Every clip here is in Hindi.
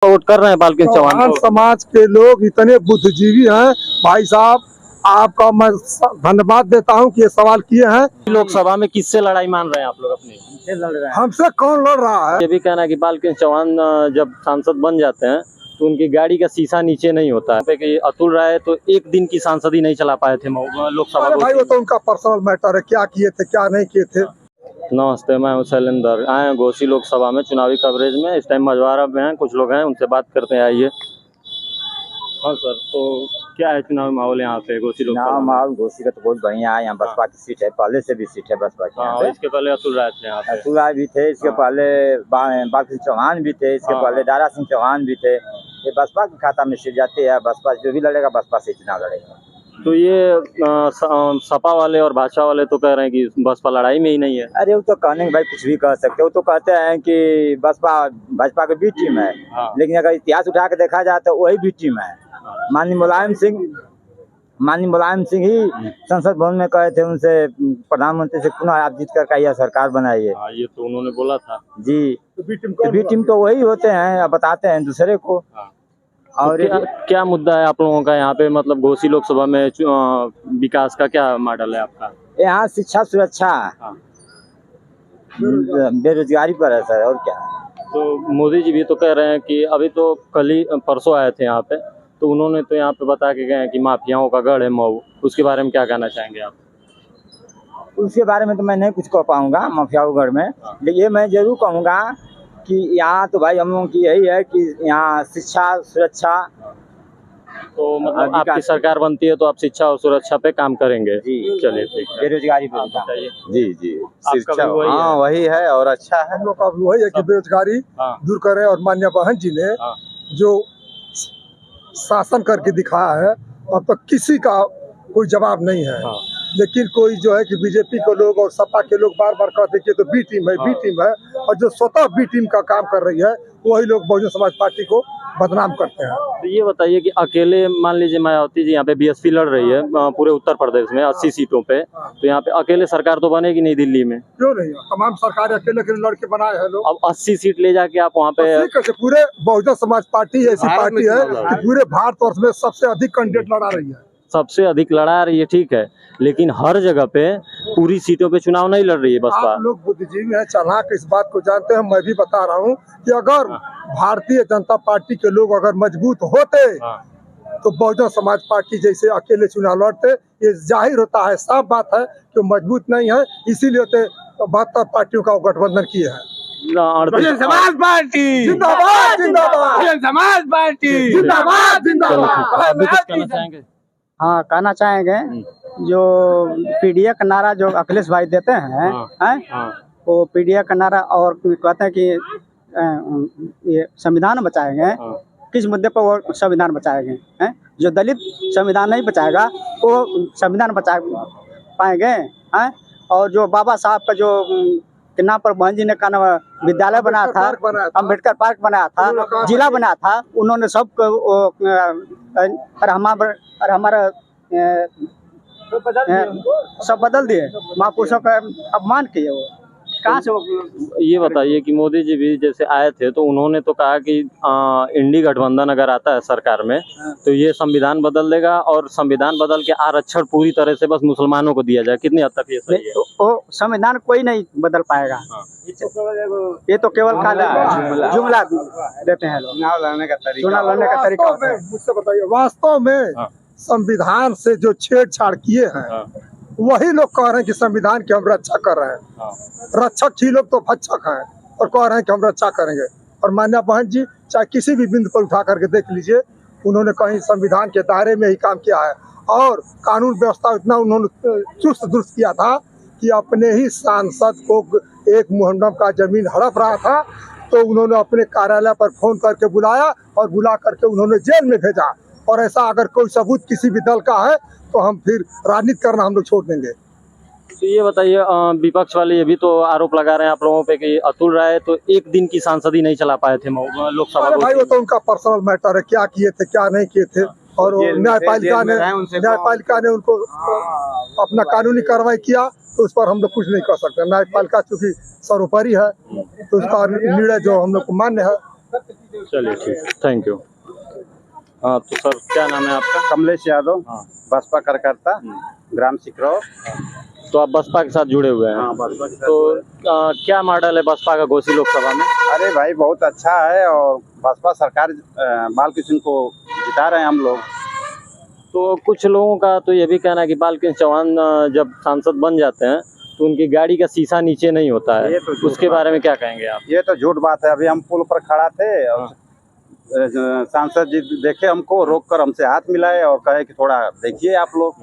वोट कर रहे हैं बालकृष्ण चौहान को। समाज के लोग इतने बुद्धिजीवी हैं भाई साहब, आपका मैं धन्यवाद देता हूं कि ये सवाल किए हैं। लोकसभा में किससे लड़ाई मान रहे हैं आप लोग अपनी? हमसे लड़ रहे हैं। हमसे कौन लड़ रहा है? ये भी कहना है कि बालकृष्ण चौहान जब सांसद बन जाते हैं तो उनकी गाड़ी का शीशा नीचे नहीं होता है कि अतुल राय तो एक दिन की सांसद ही नहीं चला पाए थे लोकसभा। अरे भाई वो तो उनका पर्सनल मैटर है, क्या किए थे क्या नहीं किए थे। नमस्ते, मैं हूं शैलेंद्र। आए हैं घोसी लोकसभा में चुनावी कवरेज में। इस टाइम मझवारा में हैं, कुछ लोग हैं, उनसे बात करते हैं। आइए। हाँ सर, तो क्या है चुनावी माहौल यहाँ पे घोसी लोकसभा? माहौल घोसी का तो बहुत बढ़िया है। यहाँ बसपा की सीट है, पहले से भी सीट है बसपा की। हाँ, इसके पहले अतुल राय थे यहाँ पे। अतुल राय भी थे, इसके पहले बालकृष्ण चौहान भी थे, इसके पहले दारा सिंह चौहान भी थे। ये बसपा के खाता में सीट जाती है। बसपा जो भी लड़ेगा बसपा से चुनाव लड़ेगा। तो ये सपा वाले और भाजपा वाले तो कह रहे हैं कि बसपा लड़ाई में ही नहीं है। अरे वो तो कहने के भाई कुछ भी कह सकते, वो तो कहते हैं कि बसपा भाजपा की बी टीम है। हाँ। लेकिन अगर इतिहास उठा के देखा जाए तो वही बी टीम है। माननीय मुलायम सिंह ही संसद भवन में कहे थे उनसे, प्रधानमंत्री से पुनः आप जीत कर यह सरकार बनाइए। हाँ, ये तो उन्होंने बोला था जी। तो बी टीम तो वही होते हैं, अब बताते हैं दूसरे को। हाँ। और तो क्या मुद्दा है आप लोगों का यहाँ पे? मतलब घोसी लोकसभा में विकास का क्या मॉडल है आपका? यहाँ शिक्षा सुरक्षा, हाँ। बेरोजगारी पर है सर, और क्या। तो मोदी जी भी तो कह रहे हैं कि अभी तो कल ही परसों आए थे यहाँ पे, तो उन्होंने तो यहाँ पे बता के गए हैं कि माफियाओं का गढ़ है मऊ। उसके बारे में क्या कहना चाहेंगे आप? उसके बारे में तो मैं नहीं कुछ कह पाऊंगा माफियागढ़ में। लेकिन ये मैं जरूर कहूँगा कि यहाँ तो भाई हम लोगों की यही है कि यहाँ शिक्षा सुरक्षा। तो मतलब आपकी सरकार बनती है तो आप शिक्षा और सुरक्षा पे काम करेंगे? जी। चलिए ठीक है। बेरोजगारी पे भी काम। बताइए। जी आपका भी वही हाँ है? वही है और अच्छा है। हम लोग का भी वही है कि बेरोजगारी हाँ। दूर करें। और माननीय बहन जी ने हाँ। जो शासन करके दिखाया है, अब तक किसी का कोई जवाब नहीं है। हाँ। लेकिन कोई जो है कि बीजेपी के लोग और सपा के लोग बार बार कहते कि तो बी टीम है, बी टीम है। और जो स्वतः बी टीम का काम कर रही है वही लोग बहुजन समाज पार्टी को बदनाम करते हैं। तो ये बताइए कि अकेले मान लीजिए मायावती जी यहाँ पे बीएसपी लड़ रही है पूरे उत्तर प्रदेश में 80 सीटों पे, तो यहाँ पे अकेले सरकार तो बनेगी नहीं दिल्ली में? क्यों नहीं? तमाम सरकार अकेले अकेले लड़के बनाए हैं लोग। अब 80 सीट ले जाके आप वहाँ पे कैसे? पूरे बहुजन समाज पार्टी ऐसी पार्टी है कि पूरे भारतवर्ष में सबसे अधिक कैंडिडेट लड़ा रही है। सबसे अधिक लड़ा रही है, ठीक है, लेकिन हर जगह पे पूरी सीटों पे चुनाव नहीं लड़ रही है बसपा। आप लोग बुद्धिजीवी हैं, चालाक इस बात को जानते हैं। मैं भी बता रहा हूँ कि अगर भारतीय जनता पार्टी के लोग अगर मजबूत होते तो बहुजन समाज पार्टी जैसे अकेले चुनाव लड़ते। ये जाहिर होता है, साफ बात है कि मजबूत नहीं है, इसीलिए तो 72 पार्टियों का गठबंधन किए हैं। बहुजन समाज पार्टी जिंदाबाद जिंदाबाद, बहुजन समाज पार्टी जिंदाबाद जिंदाबाद। कुछ कहना चाहेंगे? हाँ, कहना चाहेंगे जो पीडीए का नारा जो अखिलेश भाई देते हैं, वो पीडीए का नारा, और कहते हैं कि ये संविधान बचाएंगे। किस मुद्दे पर वो संविधान बचाएंगे? हैं? जो दलित संविधान नहीं बचाएगा वो संविधान बचा पाएंगे? हैं? और जो बाबा साहब का जो के नाम पर बहन जी ने का नाम विद्यालय बनाया था, अम्बेडकर पार्क बनाया था, जिला बनाया था, उन्होंने सब हमारा सब बदल दिए। महापुरुषों का अपमान किए। वो कहाँ से? ये बताइए कि मोदी जी भी जैसे आए थे तो उन्होंने तो कहा कि इंडी गठबंधन अगर आता है सरकार में तो ये संविधान बदल देगा और संविधान बदल के आरक्षण पूरी तरह से बस मुसलमानों को दिया जाए। कितनी हद तक ये सही है? वो संविधान कोई नहीं बदल पाएगा। ये तो केवल जुमला देते हैं लोग। चुनाव लड़ने का तरीका। मुझसे बताइए, वास्तव में संविधान से जो छेड़छाड़ किए हैं वही लोग कह रहे हैं कि संविधान की हम रक्षा कर रहे हैं। रक्षक ही लोग तो भक्षक हैं और कह रहे हैं कि हम रक्षा करेंगे। और मान्य बहन जी चाहे किसी भी बिंदु पर उठा करके देख लीजिए, उन्होंने कहीं संविधान के दायरे में ही काम किया है। और कानून व्यवस्था इतना उन्होंने चुस्त दुरुस्त किया था कि अपने ही सांसद को एक मुहर्रम का जमीन हड़प रहा था तो उन्होंने अपने कार्यालय पर फोन करके बुलाया और बुला करके उन्होंने जेल में भेजा। और ऐसा अगर कोई सबूत किसी भी दल का है तो हम फिर राजनीति करना हम लोग छोड़ देंगे। तो ये बताइए, विपक्ष वाले ये भी तो आरोप लगा रहे हैं आप लोगों पे कि अतुल राय तो एक दिन की सांसद ही नहीं चला पाए थे लोकसभा। अरे भाई वो तो उनका पर्सनल मैटर है, क्या किए थे क्या नहीं किए थे। और न्यायपालिका ने उनको अपना कानूनी कार्रवाई किया तो उस पर हम लोग कुछ नहीं कर सकते। न्यायपालिका चूंकि सर्वोपरि है तो उसका निर्णय जो हम लोग को मान्य है। चलिए ठीक, थैंक यू। हाँ तो सर क्या नाम है आपका? कमलेश यादव, हाँ। बसपा कार्यकर्ता, ग्राम सिकरौर। तो आप बसपा के साथ जुड़े हुए हैं? हाँ, बसपा के साथ तो क्या मॉडल है बसपा का घोसी लोकसभा में? अरे भाई बहुत अच्छा है और बसपा सरकार बाल कृष्ण को जिता रहे हैं हम लोग। तो कुछ लोगों का तो ये भी कहना है कि बाल कृष्ण चौहान जब सांसद बन जाते हैं तो उनकी गाड़ी का शीशा नीचे नहीं होता है, ये तो झूठ उसके बारे में क्या कहेंगे आप? ये तो झूठ बात है। अभी हम पुल पर खड़ा थे और सांसद जी देखे हमको, रोक कर हमसे हाथ मिलाए और कहे कि थोड़ा देखिए आप लोग।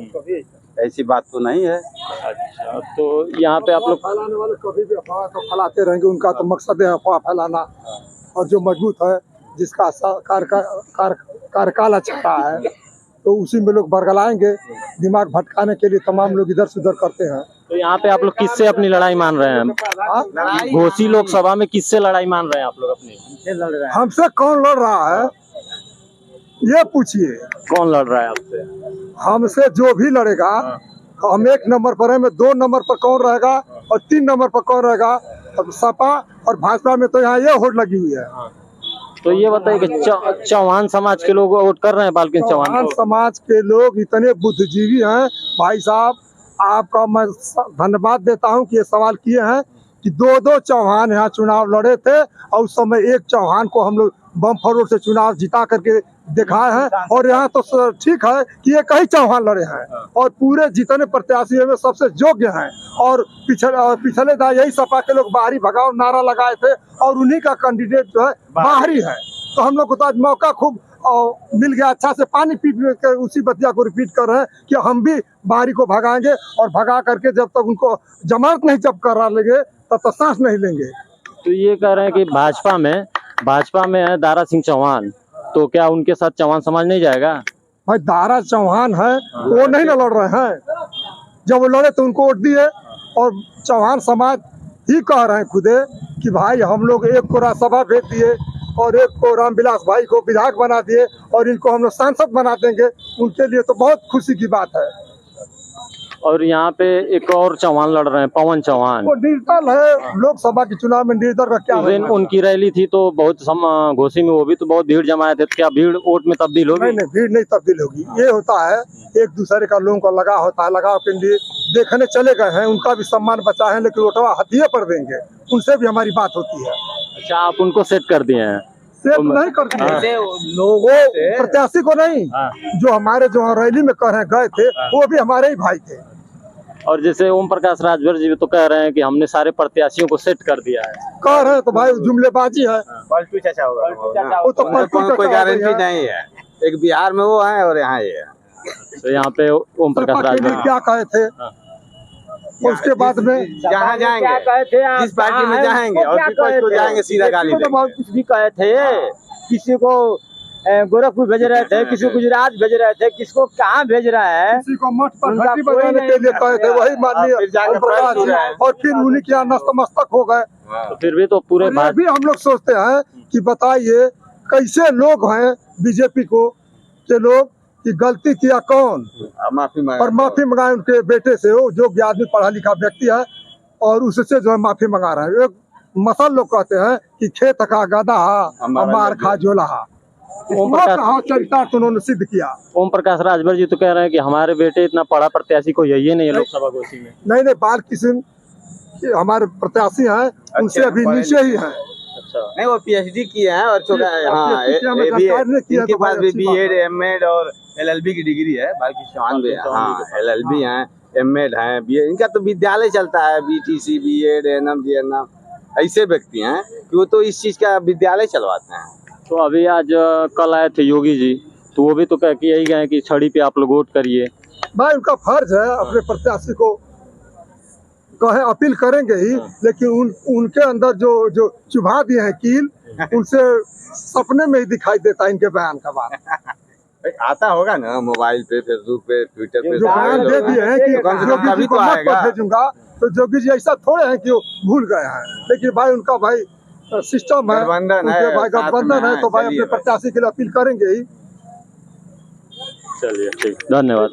ऐसी बात तो नहीं है। अच्छा, तो यहाँ पे आप लोग फैलाने वाले कभी भी अफवाह तो फैलाते रहेंगे, उनका तो मकसद है अफवाह फैलाना। और जो मजबूत है, जिसका कार्यकाल अच्छा रहा है, तो उसी में लोग बरगलाएंगे। दिमाग भटकाने के लिए तमाम लोग इधर से उधर करते हैं। तो यहाँ पे आप लोग किससे अपनी लड़ाई मान रहे हैं? घोसी लोकसभा में किससे लड़ाई मान रहे हैं आप लोग अपनी? हमसे कौन लड़ रहा है ये पूछिए। कौन लड़ रहा है आपसे? हमसे जो भी लड़ेगा, हम 1 नंबर पर है, मैं 2 नंबर पर कौन रहेगा और 3 नंबर पर कौन रहेगा। अब सपा और भाजपा में तो यहाँ ये होड़ लगी हुई है। तो ये बताइए कि चौहान समाज के लोग वोट कर रहे हैं बाल कृष्ण चौहान चौहान को? समाज के लोग इतने बुद्धिजीवी हैं भाई साहब, आपका मैं धन्यवाद देता हूं कि ये सवाल किए हैं कि 2 चौहान यहाँ चुनाव लड़े थे और उस समय एक चौहान को हम लोग बम फरोड़ से चुनाव जिता करके दिखाए हैं। और यहाँ तो ठीक है कि ये कई चौहान लड़े हैं और पूरे जितने प्रत्याशी में सबसे योग्य हैं। और पिछले दाई यही सपा के लोग बाहरी भगाओ नारा लगाए थे और उन्हीं का कैंडिडेट जो है बाहरी है। तो हम लोग को तो आज मौका खूब मिल गया, अच्छा से पानी पी कर उसी बतिया को रिपीट कर रहे हैं कि हम भी बाहरी को भगाएंगे और भगा करके जब तक उनको जमानत नहीं जब्त करा लेंगे तब तक सांस नहीं लेंगे। तो ये कह रहे हैं कि भाजपा में है दारा सिंह चौहान, तो क्या उनके साथ चौहान समाज नहीं जाएगा? भाई दारा चौहान है तो वो नहीं ना लड़ रहे हैं। जब वो लड़े तो उनको वोट दिए और चौहान समाज ही कह रहे हैं खुदे कि भाई हम लोग एक को राज्यसभा भेज दिए और एक को रामविलास भाई को विधायक बना दिए और इनको हम लोग सांसद बना देंगे। उनके लिए तो बहुत खुशी की बात है। और यहाँ पे एक और चौहान लड़ रहे हैं, पवन चौहान। वो निर्दल है, लोकसभा के चुनाव में निर्दल का क्या उस दिन उनकी रैली थी तो बहुत घोसी में वो भी तो बहुत भीड़ जमाए थे, तो क्या भीड़ वोट में तब्दील होगी? नहीं, भीड़ नहीं तब्दील होगी। ये होता है एक दूसरे का लोगों का लगा होता है, लगाव के लिए देखने चले गए हैं, उनका भी सम्मान बचा है, लेकिन वोटवा हथिये पर देंगे, उनसे भी हमारी बात होती है। अच्छा, आप उनको सेट कर दिए हैं? सेट नहीं करते हैं लोगों, प्रत्याशी को नहीं। जो हमारे जो रैली में कह रहे गए थे वो भी हमारे ही भाई थे। और जैसे ओम प्रकाश राजभर जी तो कह रहे हैं कि हमने सारे प्रत्याशियों को सेट कर दिया है। कह रहे हैं तो भाई जुमलेबाजी है। पलटू चाचा होगा वो तो कोई गारंटी नहीं है। एक बिहार में वो है और यहाँ ये है। तो यहाँ पे ओम प्रकाश राजभर क्या कहे थे, उसके बाद में जहाँ जाएंगे जिस पार्टी में जाएंगे और विपक्ष को जाएंगे सीधा गाली देंगे। बहुत कुछ भी कहे थे, किसी को गोरखपुर भेज रहे थे, किसी को गुजरात भेज रहे थे, किसको कहाँ भेज रहा है, किसी को मठ पर घंटी बजाने के लिए कहे थे, वही माननीय ओम प्रकाश जी, और फिर उन्हीं के यहाँ नतमस्तक हो गए। तो फिर भी तो पूरे भी हम लोग सोचते हैं कि बताइए कैसे लोग हैं बीजेपी को के लोग कि गलती किया कौन और माफी मंगाए उनके बेटे से, वो जो आदमी पढ़ा लिखा व्यक्ति है और उससे जो है माफी मंगा रहा है। एक मसल लोग कहते हैं कि खेत का गधा मार खा जोला। ओम प्रकाश चरितार्थ उन्होंने सिद्ध किया। ओम प्रकाश राजभर जी तो कह रहे हैं कि हमारे बेटे इतना पढ़ा प्रत्याशी को यही नहीं है लोकसभा घोसी में। नहीं, बाल कृष्ण हमारे प्रत्याशी हैं, उनसे अभी नीचे ही हैं। अच्छा, नहीं वो पीएचडी किए हैं और छोटा इनके पास भी बीएड एमएड और एलएलबी की डिग्री है। बाकी चौहान भी हाँ एलएलबी हैं, एमएड हैं, बीएड, इनका तो विद्यालय चलता है, बीटीसी बीएड एनएम जीएनएम ऐसे व्यक्ति हैं कि वो तो इस चीज का विद्यालय चलवाते हैं। तो अभी आज कल आए थे योगी जी, तो वो भी तो कह के यही गए कि छड़ी पे आप लोग वोट करिए। भाई उनका फर्ज है अपने प्रत्याशी को कहे, अपील करेंगे ही, लेकिन उनके अंदर जो चुभा दिए हैं कील, उनसे सपने में ही दिखाई देता है इनके बयान का बात। आता होगा ना मोबाइल पे, फेसबुक पे, ट्विटर पे, जो बयान दे दिए हैं कि योगी जी को मत पर भेजूंगा, तो योगी जी ऐसा थोड़े हैं कि वो भूल गए हैं। लेकिन भाई उनका भाई सिस्टम है, भाई गठबंधन है, तो भाई अपने प्रत्याशी के लिए अपील करेंगे ही। चलिए ठीक, धन्यवाद।